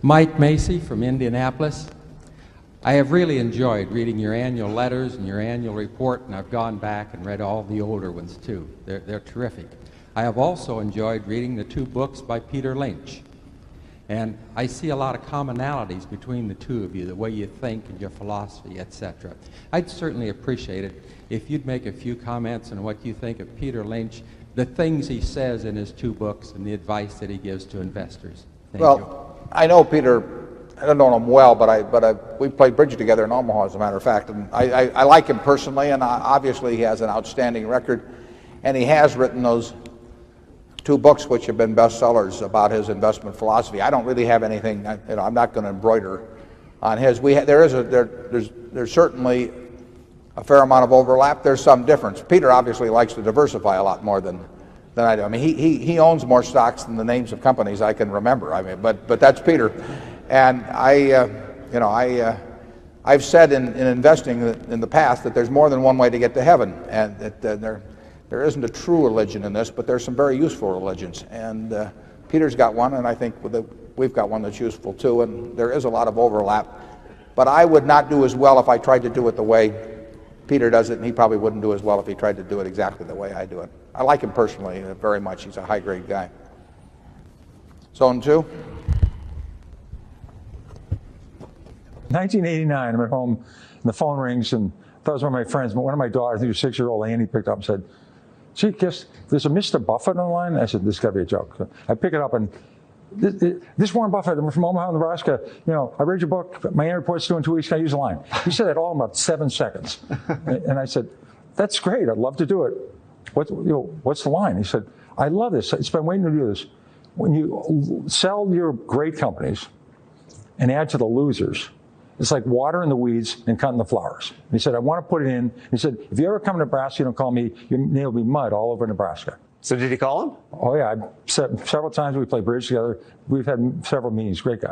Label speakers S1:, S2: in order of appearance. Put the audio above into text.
S1: Mike Macy from Indianapolis. I have really enjoyed reading your annual letters and your annual report, and I've gone back and read all the older ones too. They're terrific. I have also enjoyed reading the 2 books by Peter Lynch. And I see a lot of commonalities between the two of you, the way you think and your philosophy, etc. I'd certainly appreciate it if you'd make a few comments on what you think of Peter Lynch, the things he says in his 2 books, and the advice that he gives to investors. Thank you.
S2: I know Peter. I don't know him well, but we played bridge together in Omaha, as a matter of fact. And I like him personally, and obviously he has an outstanding record, and he has written those 2 books which have been bestsellers about his investment philosophy. I don't really have anything. I'm not going to embroider on his. There's certainly a fair amount of overlap. There's some difference. Peter obviously likes to diversify a lot more than I do. I mean, he owns more stocks than the names of companies I can remember. I mean, but that's Peter. And I've said in investing in the past that there's more than one way to get to heaven, and that there isn't a true religion in this, but there's some very useful religions. And Peter's got one, and I think we've got one that's useful too. And there is a lot of overlap. But I would not do as well if I tried to do it the way Peter does it, and he probably wouldn't do as well if he tried to do it exactly the way I do it. I like him personally very much. He's a high-grade guy. Zone 2.
S3: 1989, I'm at home, and the phone rings, and I thought it was one of my friends, but one of my daughters, I think it was 6-year-old Annie, picked up and said, "Gee, guess there's a Mr. Buffett on the line?" I said, "This got to be a joke." So I pick it up, and this Warren Buffett, I'm from Omaha, Nebraska. I read your book. My annual report's due in 2 weeks. Can I use the line? He said that all in about 7 seconds, and I said, "That's great. I'd love to do it. What's the line?" He said, "I love this. It's been waiting to do this. When you sell your great companies and add to the losers, it's like watering the weeds and cutting the flowers." And he said, "I want to put it in." He said, "If you ever come to Nebraska, you don't call me, your name will be mud all over Nebraska."
S4: So did he call him?
S3: Oh, yeah. Several times we played bridge together. We've had several meetings. Great guy.